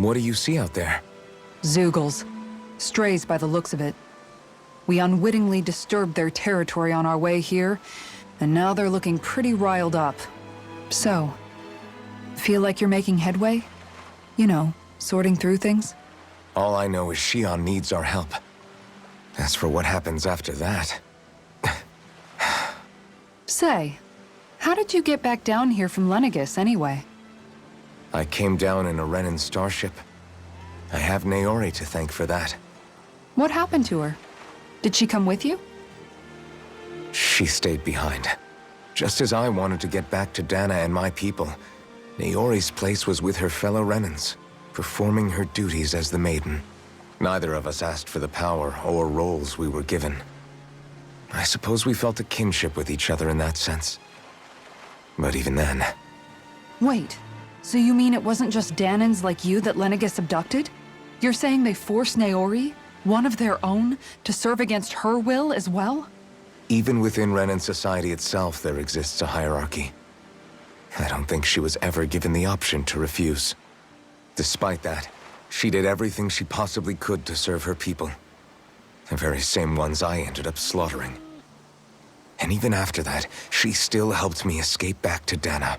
What do you see out there? Zeugles. Strays by the looks of it. We unwittingly disturbed their territory on our way here, and now they're looking pretty riled up. So, feel like you're making headway? You know, sorting through things? All I know is Shionne needs our help. As for what happens after that... Say, how did you get back down here from Lenegis anyway? I came down in a Renan starship. I have Naori to thank for that. What happened to her? Did she come with you? She stayed behind. Just as I wanted to get back to Dana and my people, Naori's place was with her fellow Renans, performing her duties as the Maiden. Neither of us asked for the power or roles we were given. I suppose we felt a kinship with each other in that sense. But even then... Wait, so you mean it wasn't just Danans like you that Lenegis abducted? You're saying they forced Naori, one of their own, to serve against her will as well? Even within Renan society itself, there exists a hierarchy. I don't think she was ever given the option to refuse. Despite that, she did everything she possibly could to serve her people. The very same ones I ended up slaughtering. And even after that, she still helped me escape back to Dana.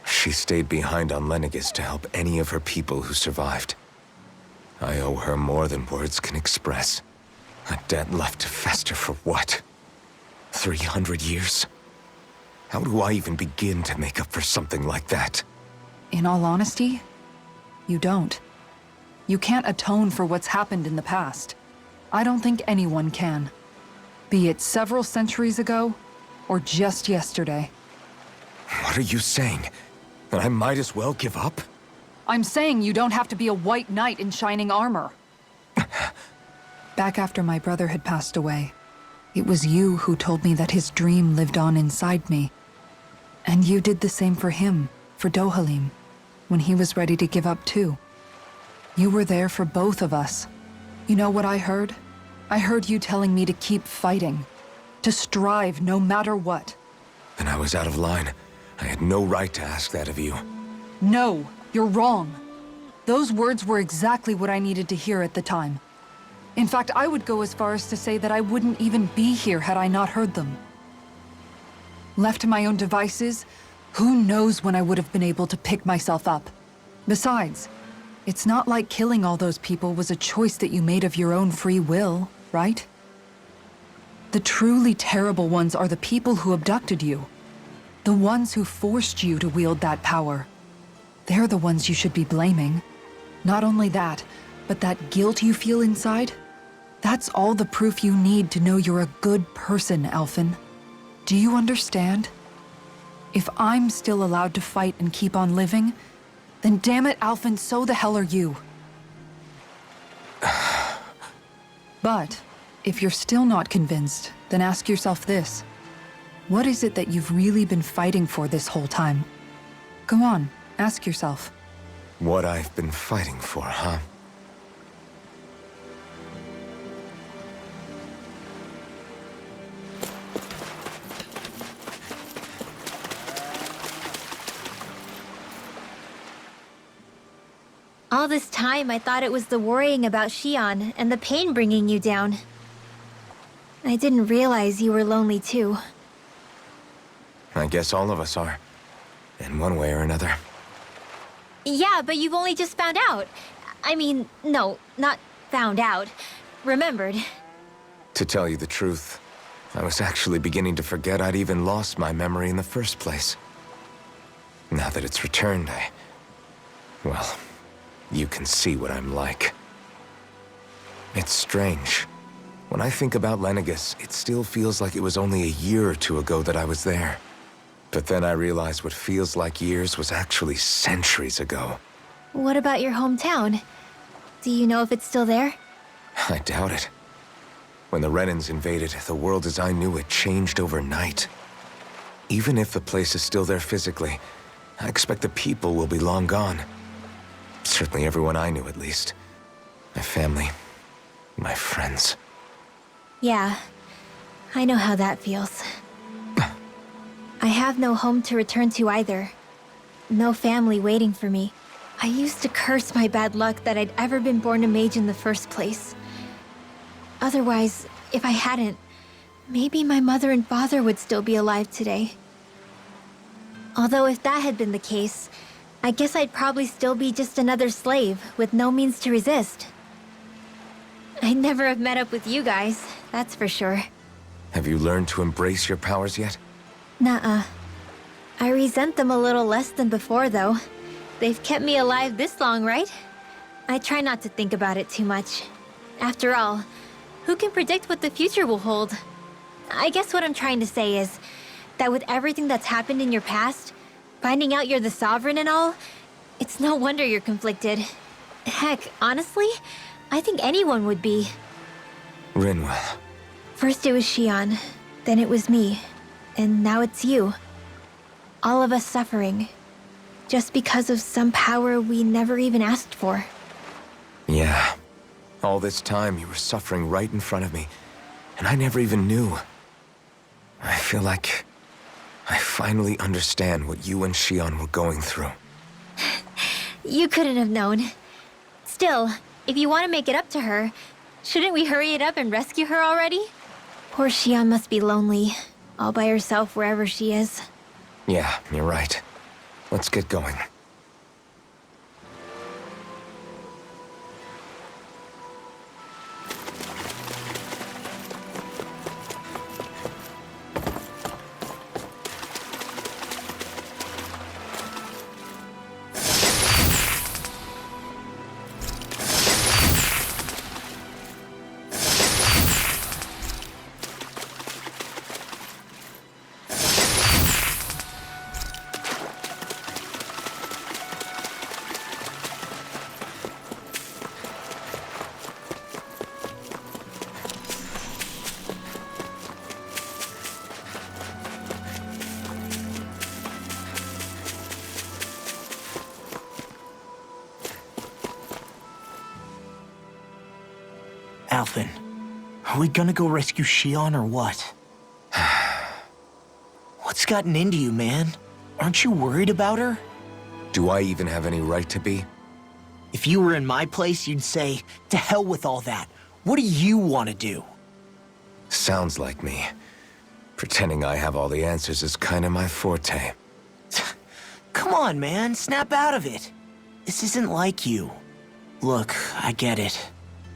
She stayed behind on Lenegis to help any of her people who survived. I owe her more than words can express. A debt left to fester for what? 300 years? How do I even begin to make up for something like that? In all honesty, you don't. You can't atone for what's happened in the past. I don't think anyone can. Be it several centuries ago, or just yesterday. What are you saying? That I might as well give up? I'm saying you don't have to be a white knight in shining armor. Back after my brother had passed away, it was you who told me that his dream lived on inside me. And you did the same for him, for Dohalim, when he was ready to give up too. You were there for both of us. You know what I heard? I heard you telling me to keep fighting, to strive no matter what. Then I was out of line. I had no right to ask that of you. No, you're wrong. Those words were exactly what I needed to hear at the time. In fact, I would go as far as to say that I wouldn't even be here had I not heard them. Left to my own devices, who knows when I would have been able to pick myself up. Besides, it's not like killing all those people was a choice that you made of your own free will, right? The truly terrible ones are the people who abducted you. The ones who forced you to wield that power. They're the ones you should be blaming. Not only that, but that guilt you feel inside, that's all the proof you need to know you're a good person, Alphen. Do you understand? If I'm still allowed to fight and keep on living, then damn it, Alphen, so the hell are you. But, if you're still not convinced, then ask yourself this. What is it that you've really been fighting for this whole time? Go on, ask yourself. What I've been fighting for, huh? All this time, I thought it was the worrying about Shionne and the pain bringing you down. I didn't realize you were lonely too. I guess all of us are. In one way or another. Yeah, but you've only just found out. I mean, no, not found out. Remembered. To tell you the truth, I was actually beginning to forget I'd even lost my memory in the first place. Now that it's returned, well, you can see what I'm like. It's strange. When I think about Lenegis, it still feels like it was only a year or two ago that I was there. But then I realized what feels like years was actually centuries ago. What about your hometown? Do you know if it's still there? I doubt it. When the Renans invaded, the world as I knew it changed overnight. Even if the place is still there physically, I expect the people will be long gone. Certainly everyone I knew, at least. My family, my friends. Yeah, I know how that feels. I have no home to return to either. No family waiting for me. I used to curse my bad luck that I'd ever been born a mage in the first place. Otherwise, if I hadn't, maybe my mother and father would still be alive today. Although if that had been the case, I guess I'd probably still be just another slave with no means to resist. I'd never have met up with you guys, that's for sure. Have you learned to embrace your powers yet? Nuh-uh. I resent them a little less than before, though. They've kept me alive this long, right? I try not to think about it too much. After all, who can predict what the future will hold? I guess what I'm trying to say is that with everything that's happened in your past, finding out you're the Sovereign and all, it's no wonder you're conflicted. Heck, honestly, I think anyone would be. Rinwell. First it was Shionne, then it was me, and now it's you. All of us suffering, just because of some power we never even asked for. Yeah. All this time you were suffering right in front of me, and I never even knew. I feel like I finally understand what you and Shionne were going through. You couldn't have known. Still, if you want to make it up to her, shouldn't we hurry it up and rescue her already? Poor Shionne must be lonely, all by herself wherever she is. Yeah, you're right. Let's get going. Alphen, are we gonna go rescue Shionne or what? What's gotten into you, man? Aren't you worried about her? Do I even have any right to be? If you were in my place, you'd say, to hell with all that. What do you want to do? Sounds like me. Pretending I have all the answers is kinda my forte. Come on, man, snap out of it. This isn't like you. Look, I get it.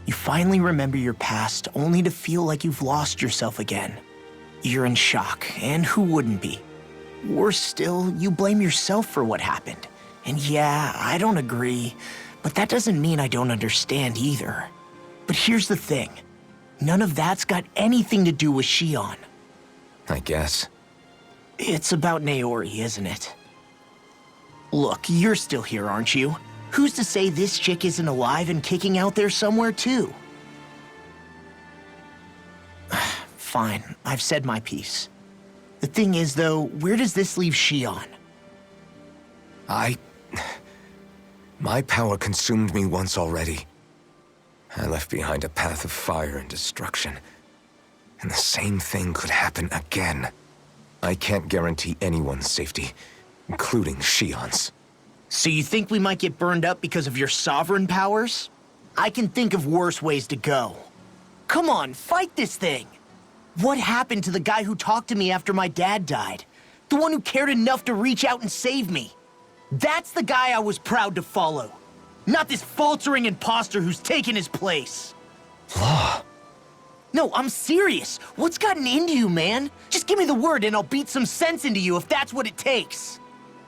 You finally remember your past, only to feel like you've lost yourself again. You're in shock, and who wouldn't be? Worse still, you blame yourself for what happened. And yeah, I don't agree, but that doesn't mean I don't understand either. But here's the thing. None of that's got anything to do with Shionne. I guess. It's about Naori, isn't it? Look, you're still here, aren't you? Who's to say this chick isn't alive and kicking out there somewhere, too? Fine, I've said my piece. The thing is, though, where does this leave Shionne? My power consumed me once already. I left behind a path of fire and destruction. And the same thing could happen again. I can't guarantee anyone's safety, including Shionne's. So you think we might get burned up because of your sovereign powers? I can think of worse ways to go. Come on, fight this thing! What happened to the guy who talked to me after my dad died? The one who cared enough to reach out and save me? That's the guy I was proud to follow. Not this faltering imposter who's taken his place. Law. No, I'm serious. What's gotten into you, man? Just give me the word and I'll beat some sense into you if that's what it takes.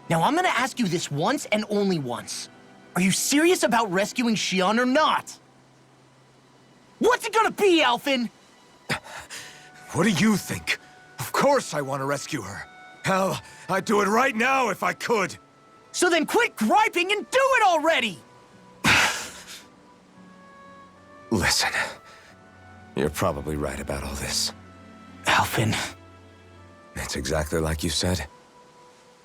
Now, I'm gonna ask you this once and only once. Are you serious about rescuing Shionne or not? What's it gonna be, Alphen? What do you think? Of course I want to rescue her. Hell, I'd do it right now if I could. So then quit griping and do it already! Listen, you're probably right about all this. Alphen. It's exactly like you said.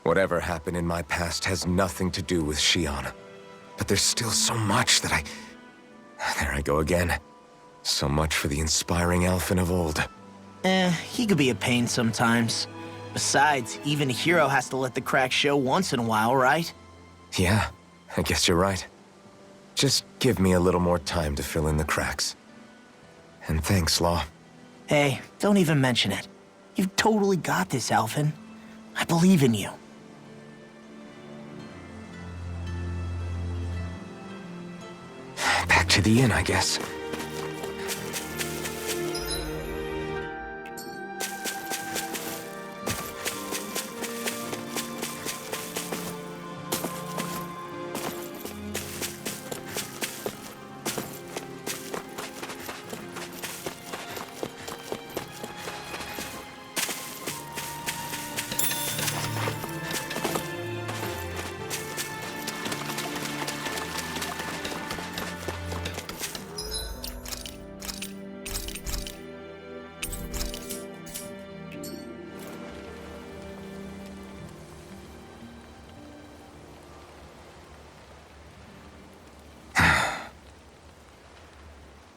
Whatever happened in my past has nothing to do with Shionne. But there's still so much that There I go again. So much for the inspiring Alphen of old. He could be a pain sometimes. Besides, even a hero has to let the cracks show once in a while, right? Yeah, I guess you're right. Just give me a little more time to fill in the cracks. And thanks, Law. Hey, don't even mention it. You've totally got this, Alvin. I believe in you. Back to the inn, I guess.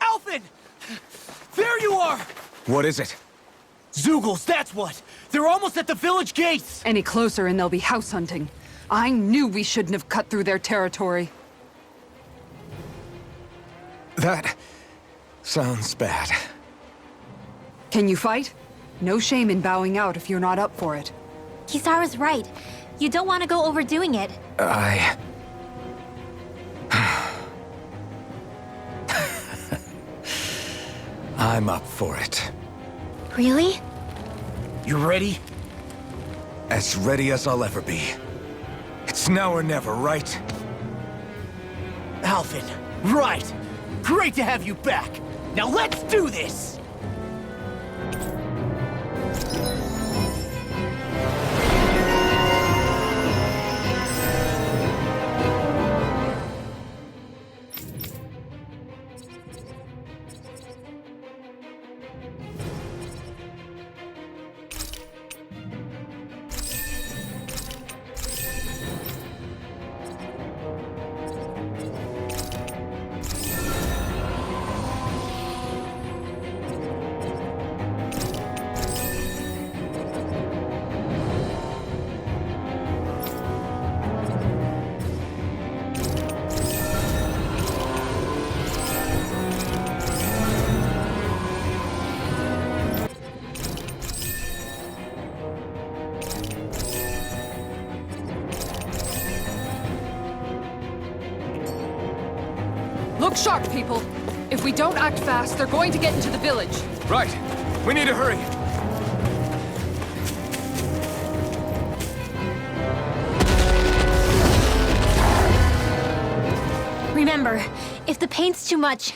Alvin! There you are! What is it? Zeugles, that's what! They're almost at the village gates! Any closer and they'll be house hunting. I knew we shouldn't have cut through their territory. That sounds bad. Can you fight? No shame in bowing out if you're not up for it. Kisara's right. You don't want to go overdoing it. I'm up for it. Really? You ready? As ready as I'll ever be. It's now or never, right? Alvin, right! Great to have you back! Now let's do this! Look sharp, people. If we don't act fast, they're going to get into the village. Right. We need to hurry. Remember, if the pain's too much...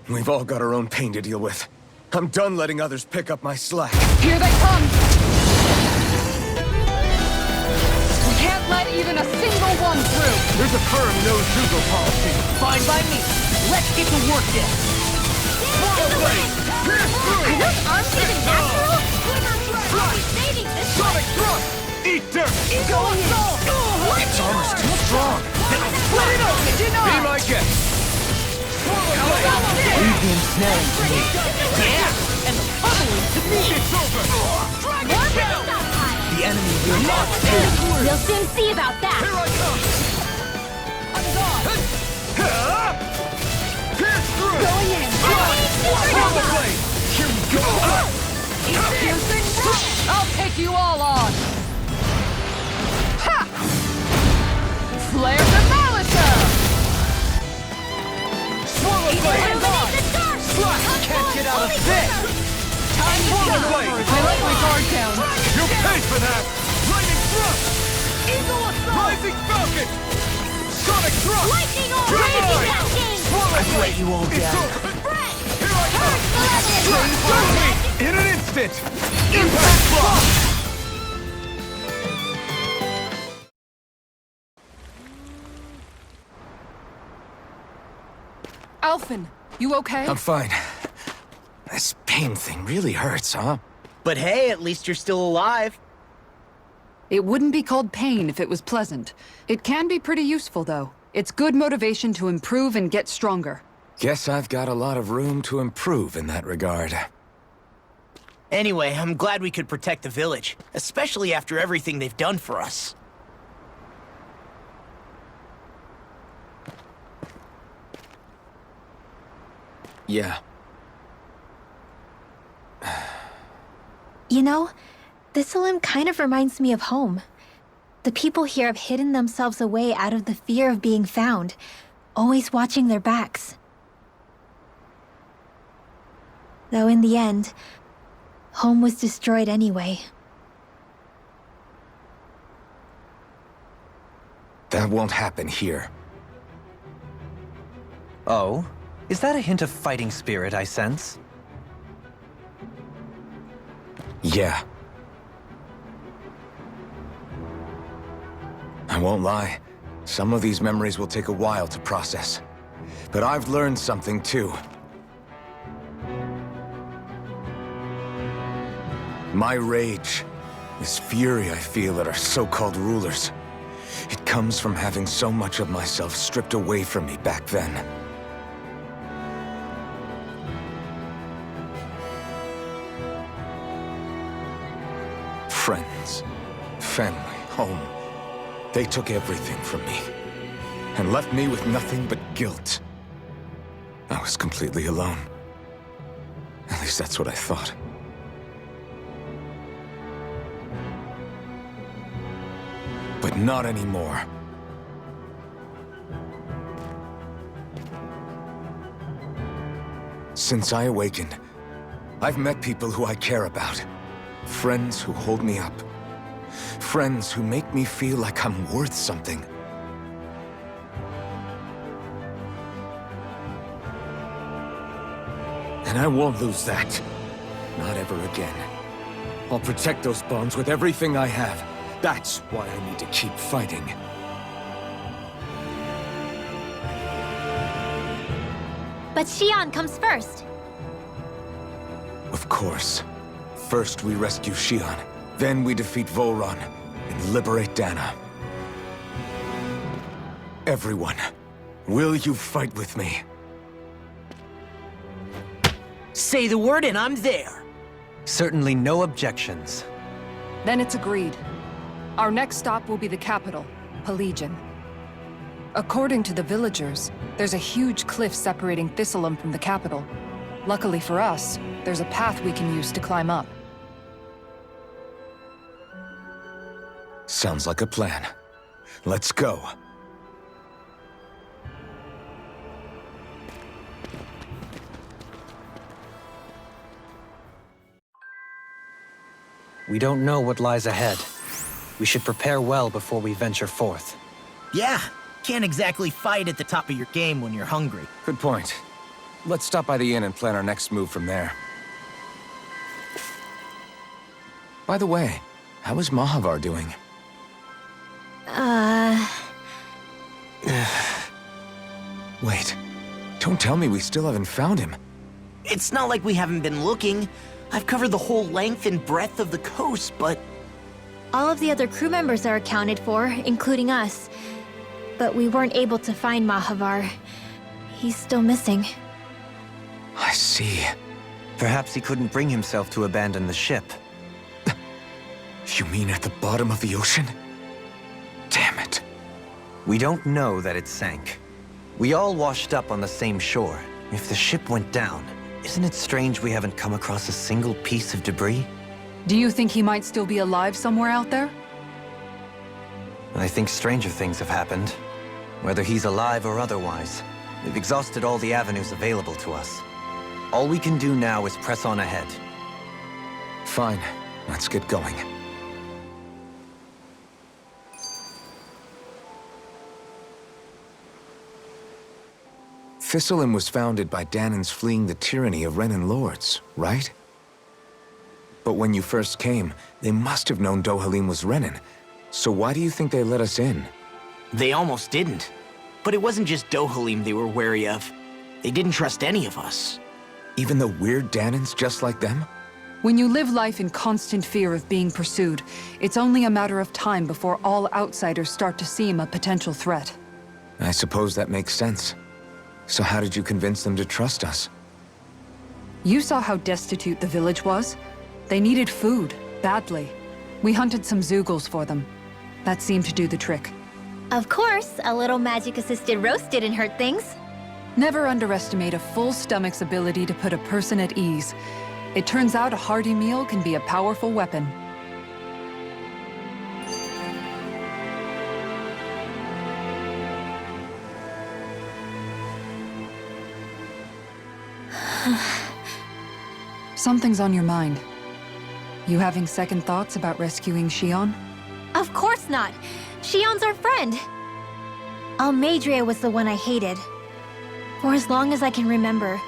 We've all got our own pain to deal with. I'm done letting others pick up my slack. Here they come! We can't let even a single one through! There's a firm no-Zugo policy. Fine by me. Let's get to work then. Are those arms even natural? I'll be saving this one! Sonic thrust! Eat dirt! Go assault! Its armor's too strong. Split it open! Be my guest. You've been snelling to me. Yeah, and the pummeling to me. It's over. More stockpile! The enemy will not stand. We'll soon see about that! Here I come. Pierce through. Going in! Swallow blade. Here we go. I'll take you all on! Ha! Flare the Malisa! Swallow blade. Illuminate the dark! Can't get out of this. Time to go! blade. I let my guard down. You pay for that. Lightning thrust. Eagle assault! Rising falcon. Sonic thrust. Lightning orb! Good Crazy boy. backing! I've let you all It's down. over. Breath! Here I come. Eleven! In an instant. Impact block. Alphen, you okay? I'm fine. This pain thing really hurts, huh? But hey, at least you're still alive. It wouldn't be called pain if it was pleasant. It can be pretty useful, though. It's good motivation to improve and get stronger. Guess I've got a lot of room to improve in that regard. Anyway, I'm glad we could protect the village, especially after everything they've done for us. Yeah. You know, Thistleum kind of reminds me of home. The people here have hidden themselves away out of the fear of being found, always watching their backs. Though in the end, home was destroyed anyway. That won't happen here. Oh? Is that a hint of fighting spirit I sense? Yeah. I won't lie. Some of these memories will take a while to process. But I've learned something too. My rage, this fury I feel at our so-called rulers, it comes from having so much of myself stripped away from me back then. Friends, family, home. They took everything from me, and left me with nothing but guilt. I was completely alone. At least that's what I thought. But not anymore. Since I awakened, I've met people who I care about. Friends who hold me up. Friends who make me feel like I'm worth something. And I won't lose that. Not ever again. I'll protect those bonds with everything I have. That's why I need to keep fighting. But Shionne comes first. Of course. First we rescue Shionne, then we defeat Volron and liberate Dana. Everyone, will you fight with me? Say the word and I'm there. Certainly no objections. Then it's agreed. Our next stop will be the capital, Pelegion. According to the villagers, there's a huge cliff separating Thistleum from the capital. Luckily for us, there's a path we can use to climb up. Sounds like a plan. Let's go. We don't know what lies ahead. We should prepare well before we venture forth. Yeah, can't exactly fight at the top of your game when you're hungry. Good point. Let's stop by the inn and plan our next move from there. By the way, how is Mahavar doing? Wait, don't tell me we still haven't found him. It's not like we haven't been looking. I've covered the whole length and breadth of the coast, but... All of the other crew members are accounted for, including us. But we weren't able to find Mahavar. He's still missing. I see. Perhaps he couldn't bring himself to abandon the ship. You mean at the bottom of the ocean? Damn it. We don't know that it sank. We all washed up on the same shore. If the ship went down, isn't it strange we haven't come across a single piece of debris? Do you think he might still be alive somewhere out there? I think stranger things have happened. Whether he's alive or otherwise, we've exhausted all the avenues available to us. All we can do now is press on ahead. Fine, let's get going. Thistleum was founded by Danan's fleeing the tyranny of Renan lords, right? But when you first came, they must have known Dohalim was Renan. So why do you think they let us in? They almost didn't. But it wasn't just Dohalim they were wary of. They didn't trust any of us. Even the weird Danans just like them? When you live life in constant fear of being pursued, it's only a matter of time before all outsiders start to seem a potential threat. I suppose that makes sense. So how did you convince them to trust us? You saw how destitute the village was. They needed food, badly. We hunted some Zeugles for them. That seemed to do the trick. Of course, a little magic-assisted roast didn't hurt things. Never underestimate a full stomach's ability to put a person at ease. It turns out a hearty meal can be a powerful weapon. Something's on your mind. You having second thoughts about rescuing Shionne? Of course not! Shionne's our friend! Almeidrea was the one I hated. For as long as I can remember,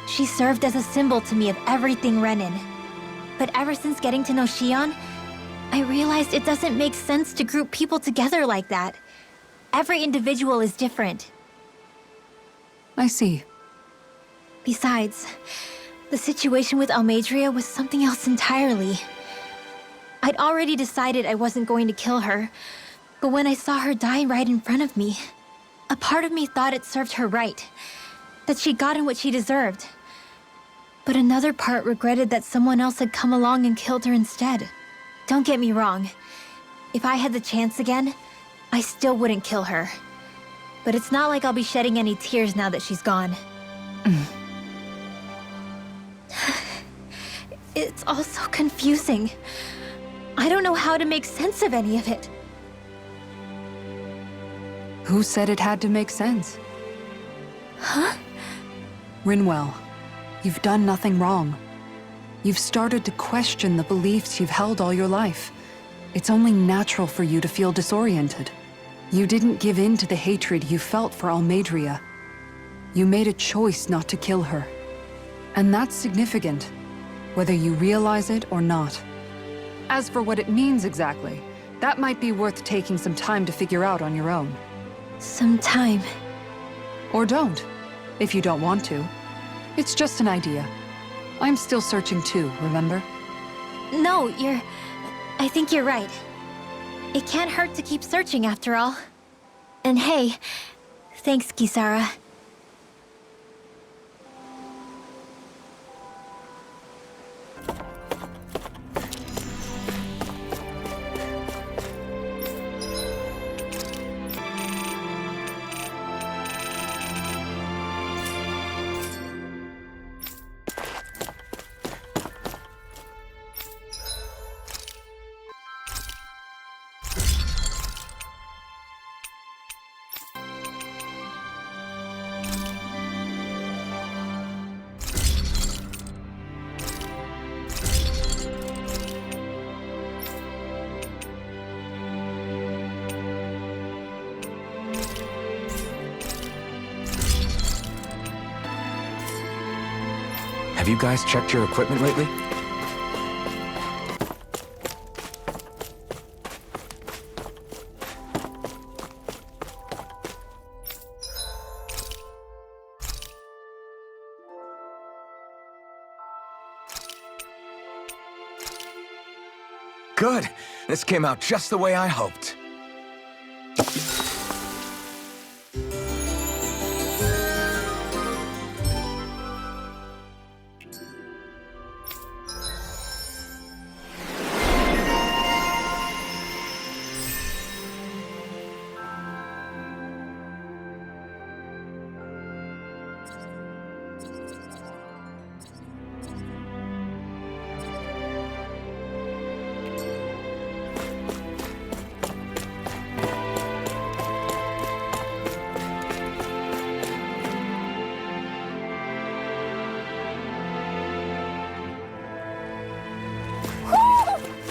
she served as a symbol to me of everything Renin. But ever since getting to know Shionne, I realized it doesn't make sense to group people together like that. Every individual is different. I see. Besides, the situation with Almeidrea was something else entirely. I'd already decided I wasn't going to kill her, but when I saw her die right in front of me, a part of me thought it served her right, that she'd gotten what she deserved. But another part regretted that someone else had come along and killed her instead. Don't get me wrong. If I had the chance again, I still wouldn't kill her. But it's not like I'll be shedding any tears now that she's gone. It's all so confusing. I don't know how to make sense of any of it. Who said it had to make sense? Huh? Rinwell, you've done nothing wrong. You've started to question the beliefs you've held all your life. It's only natural for you to feel disoriented. You didn't give in to the hatred you felt for Almeidrea. You made a choice not to kill her. And that's significant, whether you realize it or not. As for what it means exactly, that might be worth taking some time to figure out on your own. Some time. Or don't, if you don't want to. It's just an idea. I'm still searching too, remember? No, I think you're right. It can't hurt to keep searching after all. And hey, thanks, Kisara. Have you guys checked your equipment lately? Good! This came out just the way I hoped.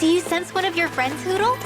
Do you sense one of your friends, Hoodle?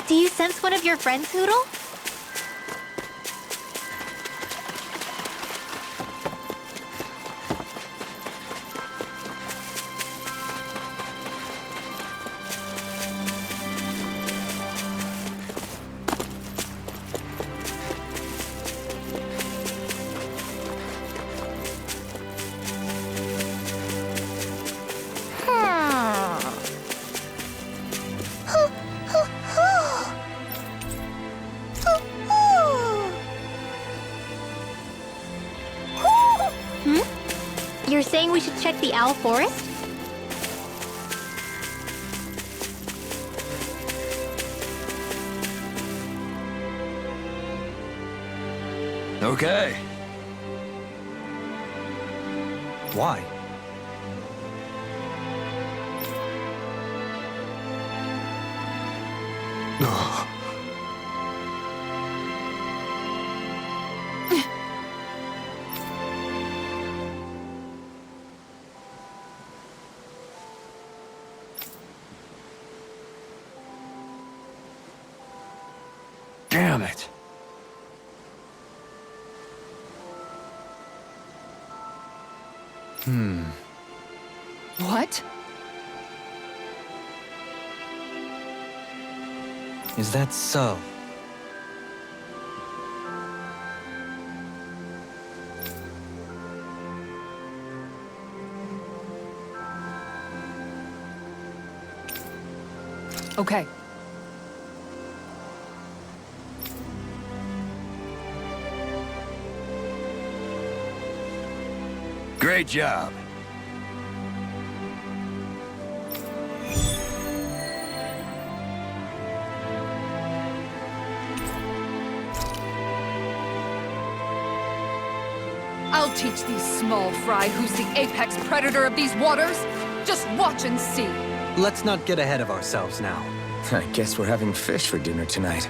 Do you sense one of your friends, Hoodle? You're saying we should check the owl forest? Okay. Why? Damn it. What? Is that so? Okay. Great job. I'll teach these small fry who's the apex predator of these waters. Just watch and see. Let's not get ahead of ourselves now. I guess we're having fish for dinner tonight.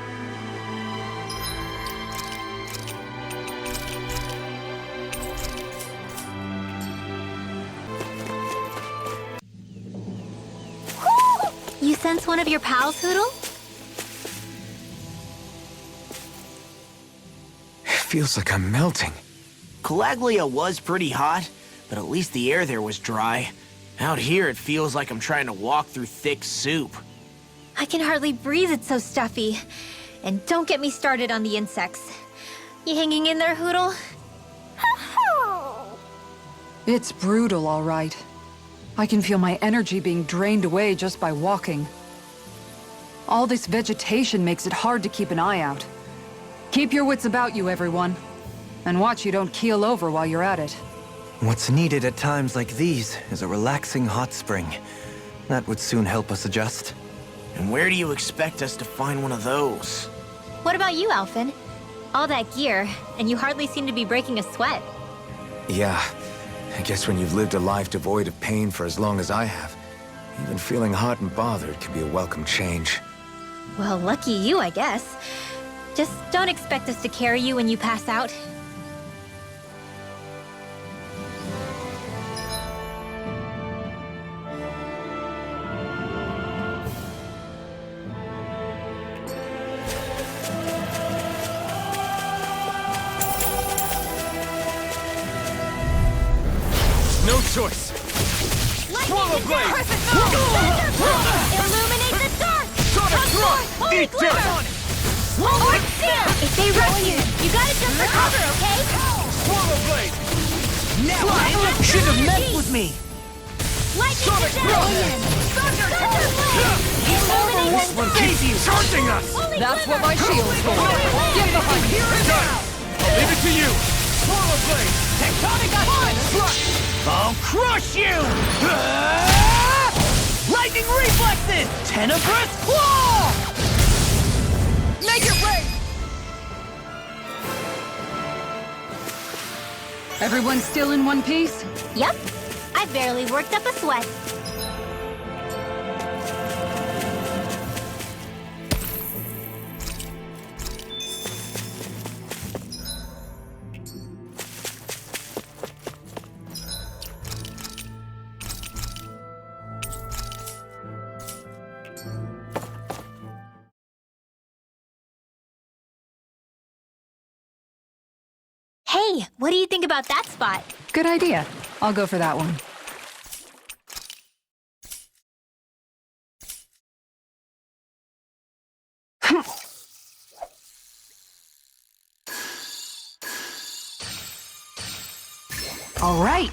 You sense one of your pals, Hoodle? Feels like I'm melting. Calaglia was pretty hot, but at least the air there was dry. Out here, it feels like I'm trying to walk through thick soup. I can hardly breathe, it's so stuffy. And don't get me started on the insects. You hanging in there, Hoodle? It's brutal, all right. I can feel my energy being drained away just by walking. All this vegetation makes it hard to keep an eye out. Keep your wits about you, everyone. And watch you don't keel over while you're at it. What's needed at times like these is a relaxing hot spring. That would soon help us adjust. And where do you expect us to find one of those? What about you, Alphen? All that gear, and you hardly seem to be breaking a sweat. Yeah, I guess when you've lived a life devoid of pain for as long as I have, even feeling hot and bothered can be a welcome change. Well, lucky you, I guess. Just don't expect us to carry you when you pass out. No choice. Swallow blade! Illuminate the dark! Sonic thrust! Eat dirt! Lord Seer! If they rush you gotta jump for cover, okay? Swallow blade! Now, should have messed with me! Lightning Sonic Blade! Thunder Blade! This one keeps charging us! That's what my shield's for. Get behind me. Done! I'll leave it to you! Swallow blade! Tectonic Punch! I'll crush you! Lightning reflexes! Tenebrous claw! Make it rain! Everyone still in one piece? Yep. I barely worked up a sweat. Hey, what do you think about that spot? Good idea. I'll go for that one. All right.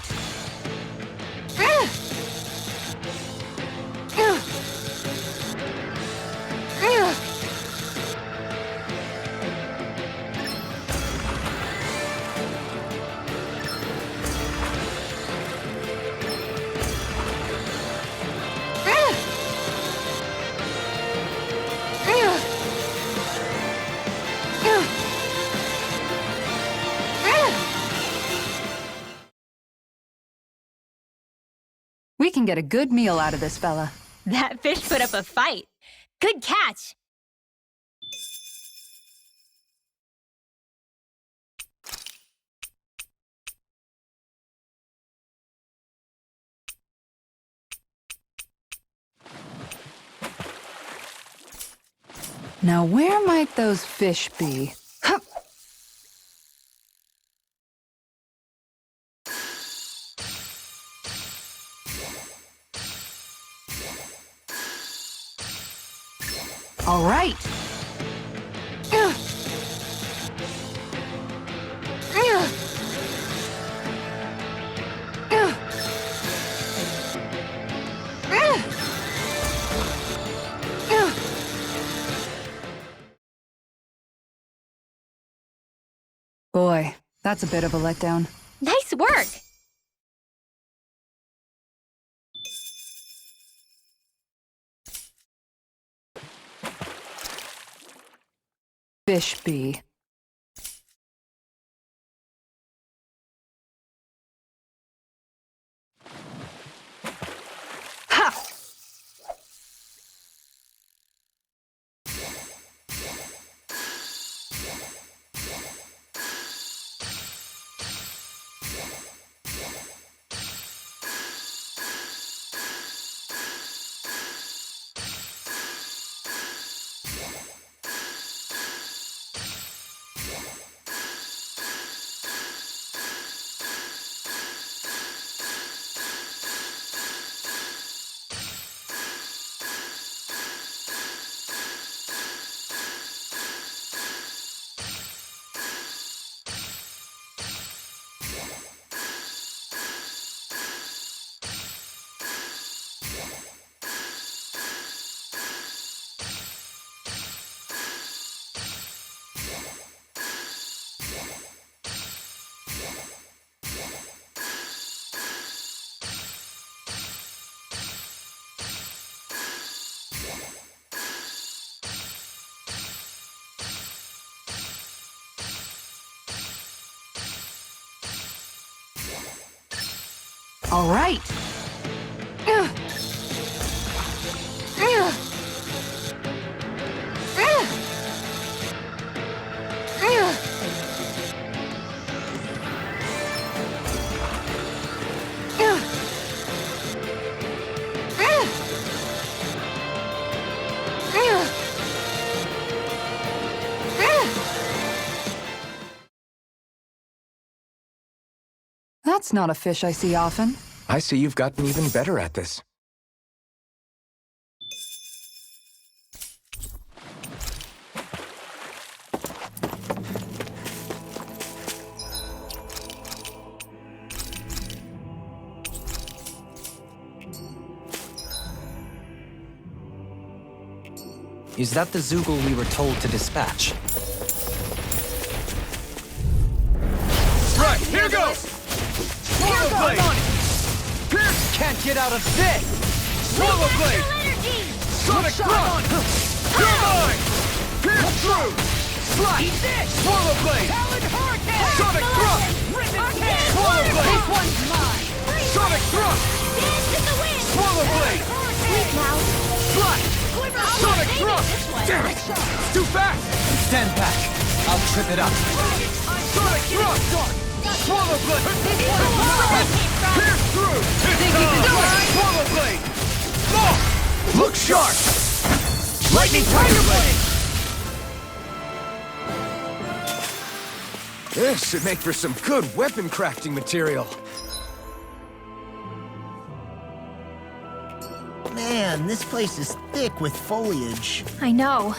We can get a good meal out of this fella. That fish put up a fight. Good catch. Now where might those fish be? Hup. All right. Boy, that's a bit of a letdown. Nice work. Fish be. Ha! All right. That's not a fish I see often. I see you've gotten even better at this. Is that the Zoogle we were told to dispatch? Right, here goes! Swallow blade! Pierce can't get out of this! Swallow blade! Sonic thrust! You're mine! Pierce through! Slice! Swallow blade! Sonic thrust! Swallow blade! This one's mine. Sonic thrust! Dance in the wind. Swallow blade! Wait now. Slice! Sonic thrust! Damn it! It's too fast! Stand back. I'll trip it up. Sonic thrust! Swallow blade! Pierce through! It's time! Swallow blade! Oh! Look sharp! Lightning tiger blade! This should make for some good weapon crafting material. Man, this place is thick with foliage. I know.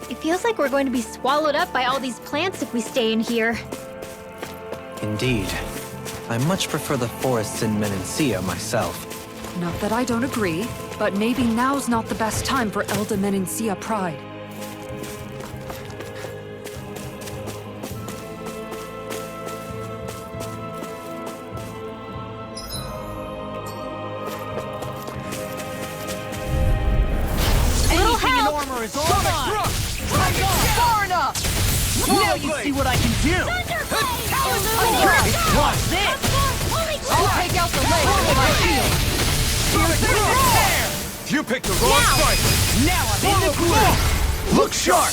It feels like we're going to be swallowed up by all these plants if we stay in here. Indeed. I much prefer the forests in Menancia myself. Not that I don't agree, but maybe now's not the best time for Elda Menancia pride. Anything in armor is all mine! Far enough! Now you see what I can do! Watch this! I'll take out the leg with my shield. You picked the wrong fight! Now I'm in the groove! Look sharp!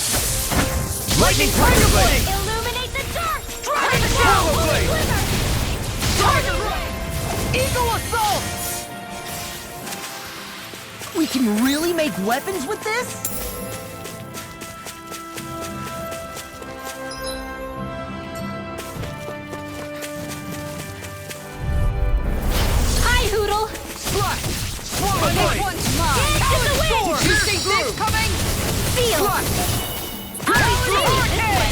Lightning Tiger Blade! Illuminate the dark! Dragon Swallow Blade! Tiger Eagle Assault! We can really make weapons with this? Hi, Hoodle! Slash! Swallow Blade! One's mine! Get the wind! Did you see this coming? Feel! Slash! Hurry!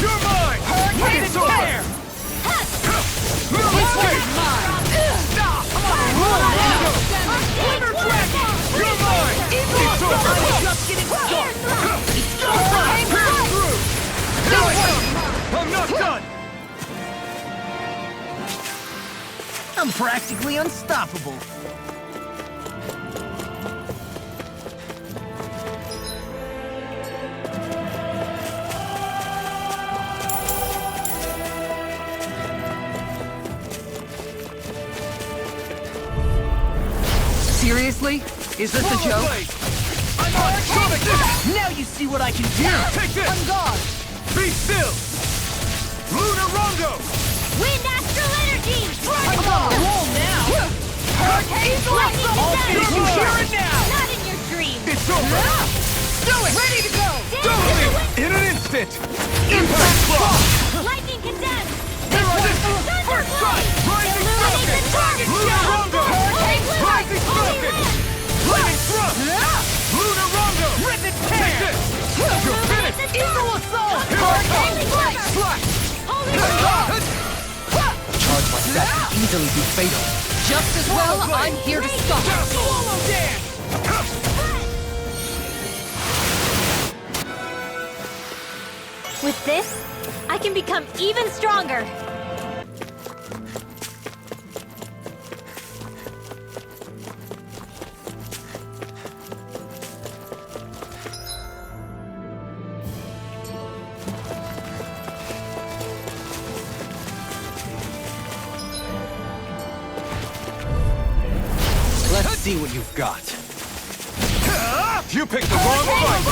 You're mine! It's over! No escape! Stop! Winter Dragon! You're mine! It's over! Just getting started! Pierce through! Here I come! I'm not done! I'm practically unstoppable. Seriously? Is this a joke? Blade! I'm on Sonic! Now you see what I can do! Take this! On guard! Be still! Lunar Rondo! Wind Astral Energy! On guard! Roll now! Lightning All Descent! finish you here and now! Not in your dreams! It's over! Do it! Ready to go! Totally! In an instant! Impact Block! Lightning Condensed! Here I is! First strike! Rising Falcon! Lunar Rondo! Rising Falcon! Lightning Thrust! Lunar Rondo! Rip it Take tear! this! You're finished! Eagle Assault! Here I come! Slash! Charge like that can easily be fatal. Just as well, I'm here to stop it. Swallow Dance! With this, I can become even stronger! Let's see what you've got. You picked the wrong fight!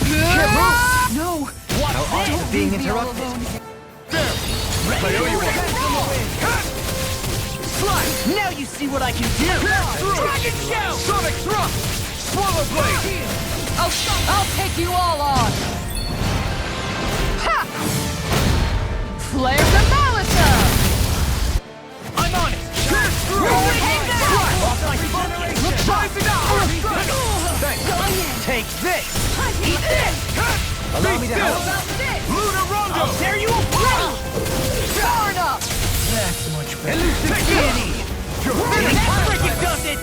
Can't move! No! How odd to being Leave me all interrupted. alone. There! I owe you one! Slide! Now you see what I can do! Dragon Shell! Sonic Thrust! Swallow Blade! I'll take you all on! Ha! Flare the Malisa! I'm on it! Pierce through! Take this! Eat this! Allow me to help. Lunar Rondo! I'll tear you apart! Darn up! That's much better. Elusive Deity! You're finished! Freaking does it!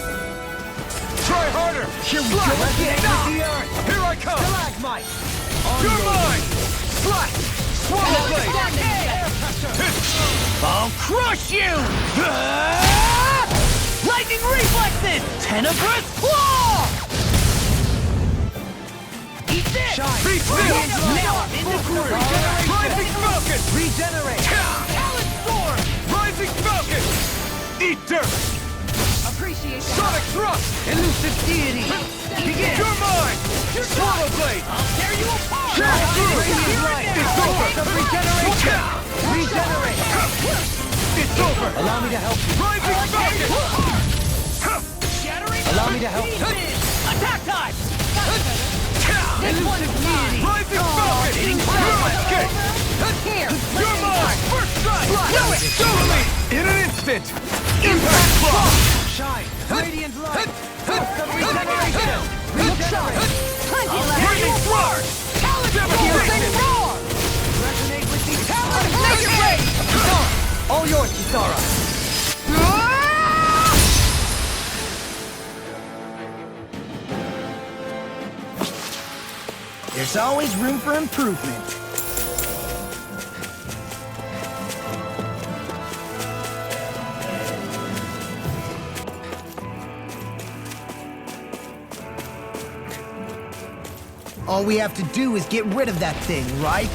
Try harder! Here we go again! Here I come! Stalagmite! You're mine! Slash! Swallow Blade! I'll crush you! Lightning reflexes! Tenebrous claw! Eat this! Be still! Now I'm in the groove! Rising Falcon! Regenerate! Talon Storm! Rising Falcon! Eat dirt! Appreciate that. Sonic Thrust! Elusive Deity! Begin! You're mine! Swallow Blade! I'll tear you apart! Pierce through! Radiant Light! It's over! Regeneration! Regenerate! It's over! Allow me to help you. Rising Falcon! Shattering! Allow me to help you. Attack time! Elusive Deity! Rising Falcon! You're escape! Here! You're mine! First strike! Do it! Totally! In an instant! Impact Block! Shine! Radiant light! Regeneration! Look sharp! Plenty left! Radiant Thrust! Devastation! Roar! Resonate with these Make it rain! All yours, Kisara! There's always room for improvement. All we have to do is get rid of that thing, right?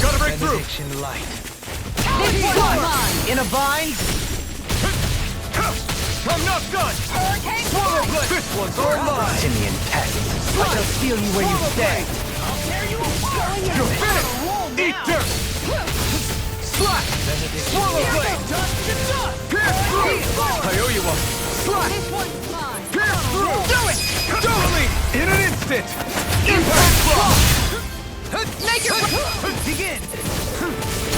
Gotta break through! Benediction light. This one's mine! In a bind? I'm not done! Swallow blade! This one's all mine! Simian pest. I shall steal you where you stay! You're finished! Eat dirt! Slash! Swallow blade! Pierce through! I owe you one! Slash! This one's mine! Pierce through! Do it! Totally! In an instant! Impact block! Make your Begin!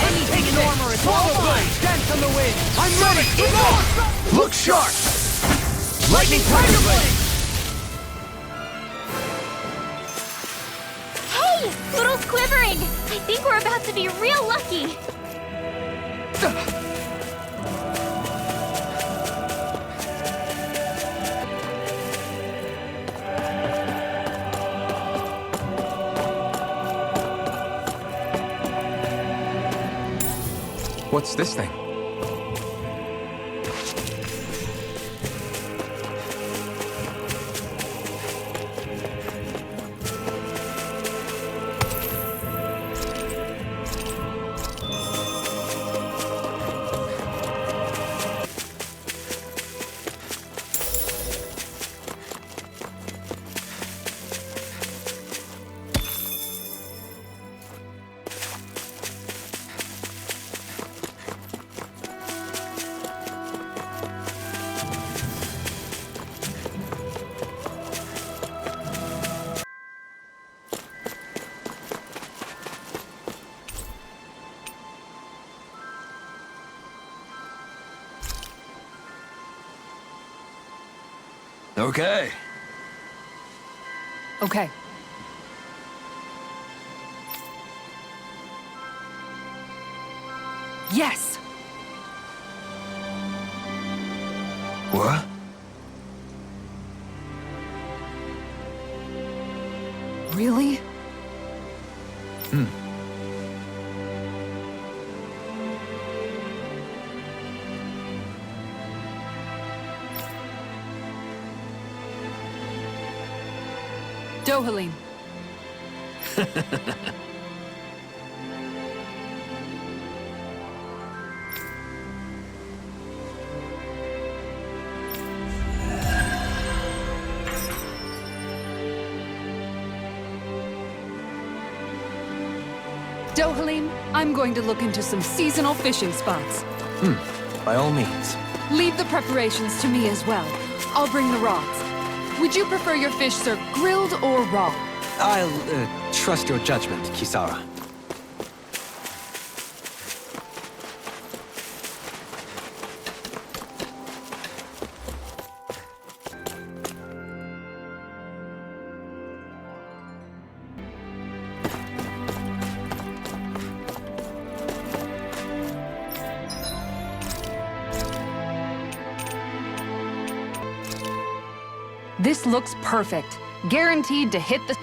anything in armor is Swallow blade! Dance on the wind! I'm ready! Look sharp! Lightning tiger blade! Hey! Poodle's quivering! I think we're about to be real lucky! What's this thing? Okay. Okay. Yes! What? Really? Dohalim. Dohalim, I'm going to look into some seasonal fishing spots. By all means. Leave the preparations to me as well. I'll bring the rods. Would you prefer your fish served grilled or raw? I'll trust your judgment, Kisara. This looks perfect. Guaranteed to hit the...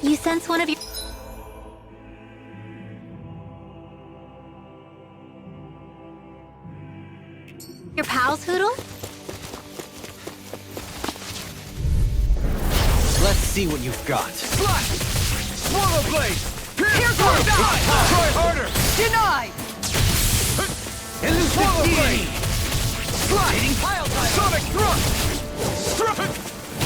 You sense one of your... Your pals, Hoodle? Let's see what you've got. Slash! Swallow blade! Pierce through! Try harder! Denied! Swallow blade! Slash! Sonic thrust! Struck!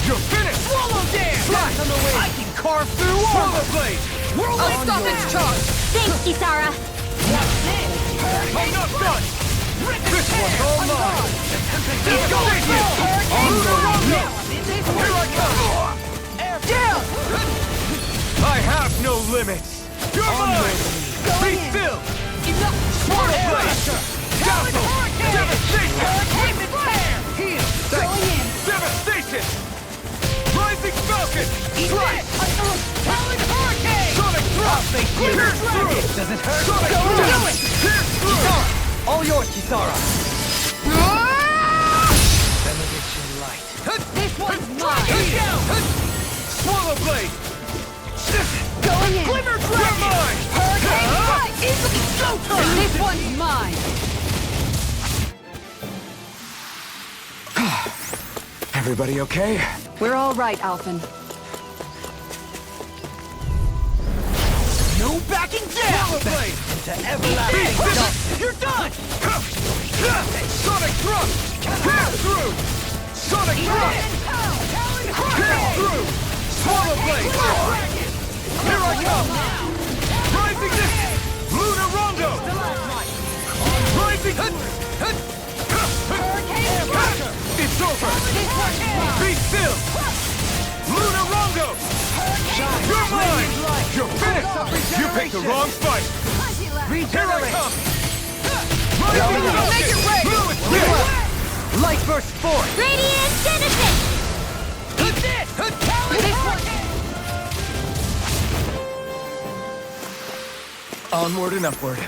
You're finished! Swallow dance! Slash on the way! I can carve through Swallow armor! blade! Whirling stop its charge! Thanks, Kisara! Devastation! Here I come! Down! I have no limits! You're mine! Be still! Swirl blade! Dazzle! Devastation! Heal! Devastation! Rising Falcon! Strike! Sonic Drop! Pierce through! Does it hurt? Sonic Drop! Pierce through! All yours, Kisara! Benediction light. This one's mine! Swallow blade! Going in! Glimmer Dragon! You're mine! Hurricane strike! Showtime! This one's mine! Everybody okay? We're all right, Alphen. No backing down! Swallow blade! To everlasting dust! You're done! Sonic Drop! Pierce through! Sonic Drop! Pierce through! Swallow blade! Here I come! Rising Distance! Lunar Rondo! Rising... It's over! Be still! Lunar Rondo! You're mine! You're finished! You picked the wrong fight! Here I come! Make it rain! Light burst forth! Radiant Genesis! Eat this! Onward and upward.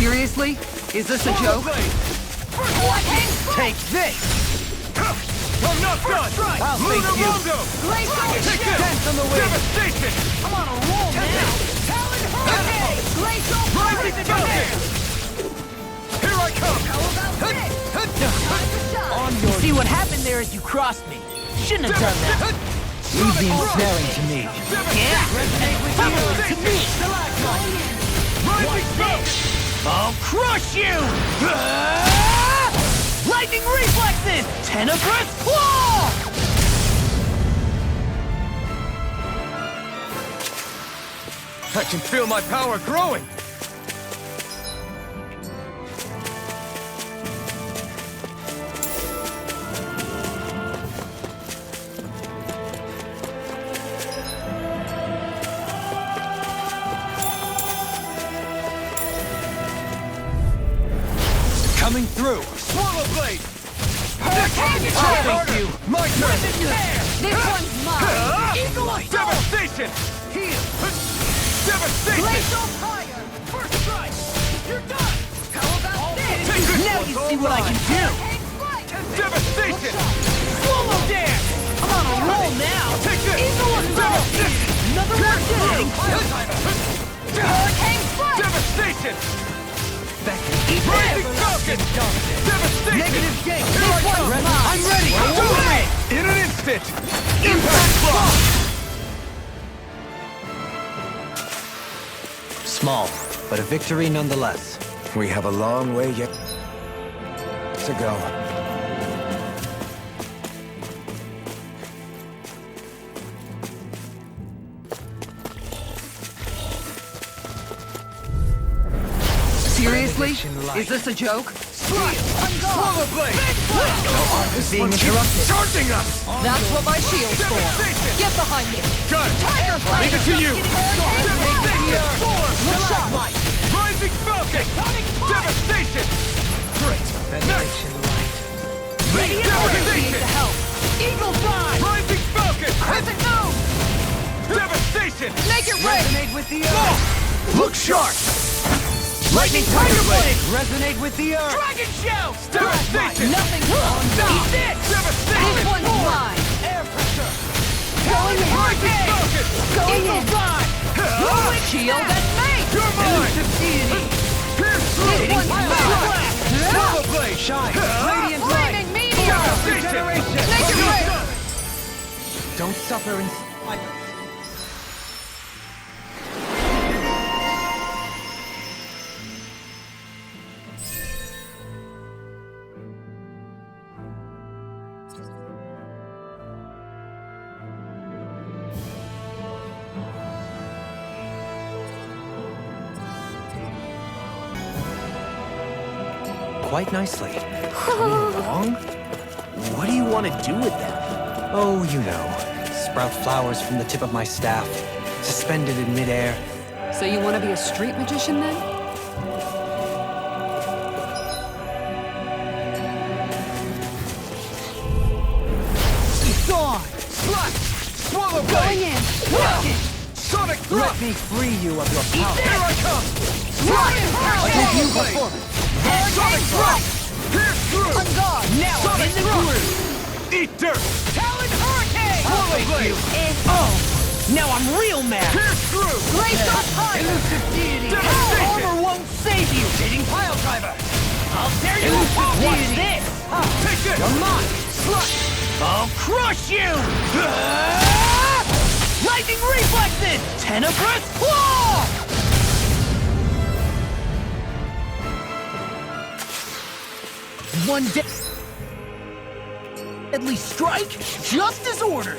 Seriously? Is this a joke? Take this! I'm not done! I'll face Lunar you. Rondo! Take this! Dance on the wind. Devastation! I'm on a roll now! Talon Hurricane! Glacial Rising Falcon! Here I come! You see what happened there is you crossed me. Shouldn't have done that. Easy and snaring to me. To me! Rising Falcon! I'll crush you! Lightning reflexes! Tenebrous claw! I can feel my power growing! Coming through! Swallow blade! I'll face you! My turn! This one's mine! Devastation! Heal! Devastation! Glacial fire! First strike! You're done! How about this? Take this Now one. you see what I can do! Hurricane strike! Devastation! Slow dance! I'm on a roll now! Take this! Eagle assault! Another one down! Hurricane strike! Devastation! Beckon. Rising Falcon! Devastation! Negative gate! Here I come! I'm ready! Do it! In an instant! Impact block! Small, but a victory nonetheless. We have a long way yet to go. Seriously? Is this a joke? Swallow blade! Being interrupted. Charging us! That's what my shield's for. Devastation! Get behind me! Got it! Tiger Fire! Leave it to you! Devastation! Look shot! Rising Falcon! Devastation! Great! Veneration light. Radiant appreciate the help! Eagle Fly! Rising Falcon! Crescent Moon! Devastation! Make it rain! Resonate with the earth! Look sharp! Lightning Tiger Blade! Resonate with the earth! Dragon Shout! Devastation! Nothing! Eat this! This Devastation! one's mine! Air pressure! Going in! Rising Falcon! Going Eagle in! Fly! Shield at me! You're mine! Pierce This through! one's mine! Swallow blade! Shine! Flaming meteor! Don't suffer in silence. Quite nicely. Coming along? What do you want to do with them? Oh, you know. Sprout flowers from the tip of my staff, suspended in midair. So you want to be a street magician then? It's gone! Slash! Swallow blade! Going in! Rocket! Sonic thrust! Let me free you of your power. Here I come! Flying Swallow hurricane! blade! Sonic thrust! Pierce through! On guard! Now I'm in the groove! Eat dirt! Talon hurricane! Swallow blade! Oh! Now I'm real mad! Pierce through! Blaze on fire! Elusive deity! How Devastation! armor won't save you! Dating pile driver! I'll tear you Elusive apart! What's deity! this? Take this! You're mine! Slash! I'll crush you! Lightning reflexes! Tenebrous claw! One deadly strike, just as ordered.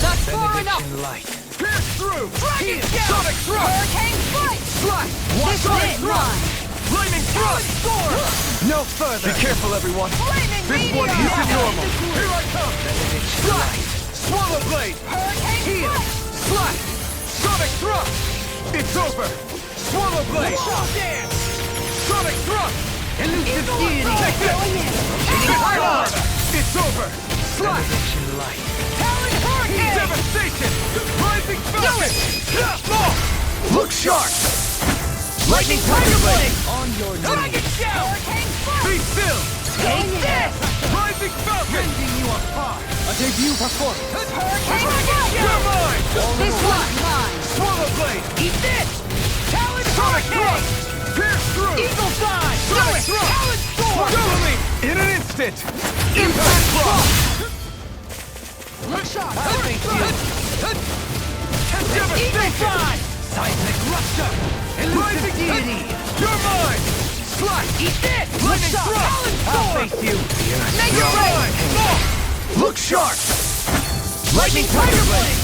That's far enough! Benediction light. Pierce through! Dragon Heal! Gale! Sonic thrust! Hurricane flight! Slash! This Sonic is thrust! Flaming thrust! No further. Be careful, everyone! Flaming This one meteor! isn't normal! Here I come! Slash! Swallow blade! Hurricane Heal! flight! Slash! Sonic thrust! It's over! Swallow blade! Dance! Sonic thrust! Elusive deity! Take this! Going in! High armor! It's over! Slash! Benediction light. Talon hurricane! Devastation! Rising falcon! Look sharp! Lightning tiger blade! On your Dragon shell! Hurricane flight! Be still! Take this! Rising falcon! Rending you apart. A debut performance. Hurricane You're mine! This one's mine! Swallow blade! Eat this! Talon Sonic hurricane! thrust! Pierce through! Eagle side! Sonic thrust! Talon sword! Follow me! In an instant! Impact thrust! Look sharp! Devastation! side! Seismic rupture! Rising deity! You're mine! Slash! Eat this! Look Lightning sharp! thrust! Talon I'll sword! face you! Make You're it rain! mine! Look sharp! Lightning tiger blade!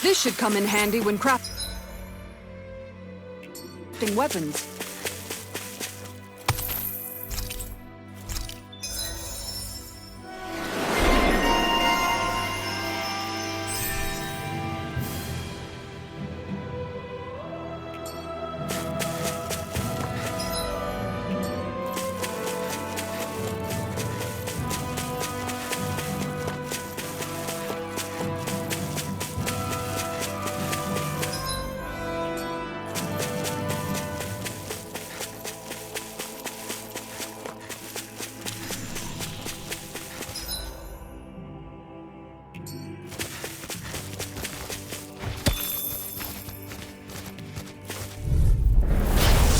This should come in handy when crafting weapons.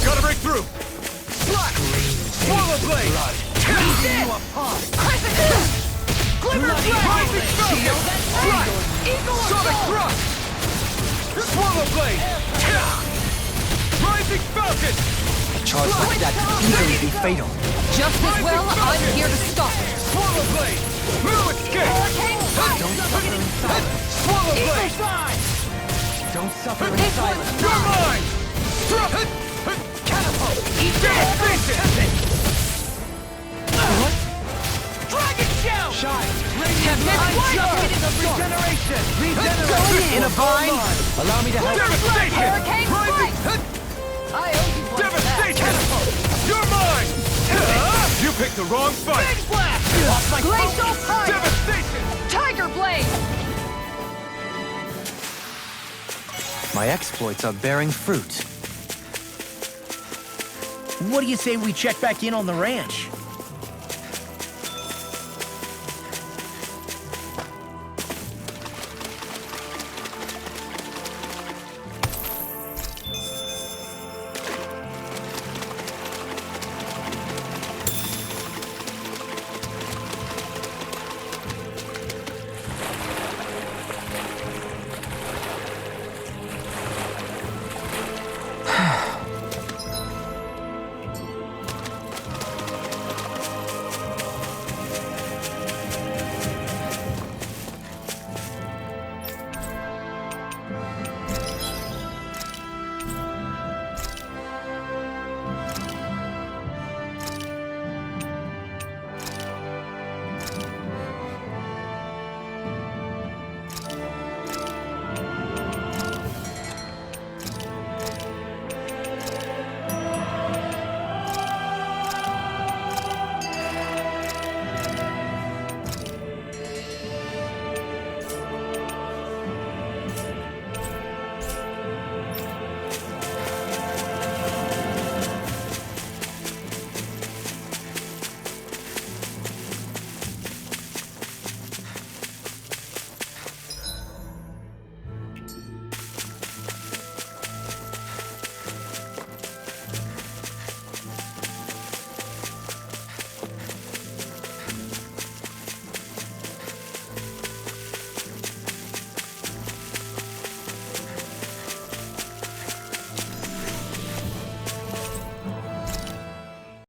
Gotta break through! Slash! Swallow blade! Tear you apart! Glimmer blade! Rising falcon! Slash! Sonic thrust! Swallow blade! Rising falcon! A charge like that could easily be fatal. Just as well, I'm here to stop it. Swallow blade! No escape! Don't suffer in silence. Swallow blade! Don't suffer in silence. You're mine! Struck! Catapult! Devastation! What? Dragon shell! Shine. Regeneration! In a vine. Allow me to help. Devastation! Hurricane Rising! I owe you one for that. Devastation! You're mine! You picked the wrong fight! Big blast! Glacial fire! Devastation! Tiger blade! My exploits are bearing fruit. What do you say we check back in on the ranch?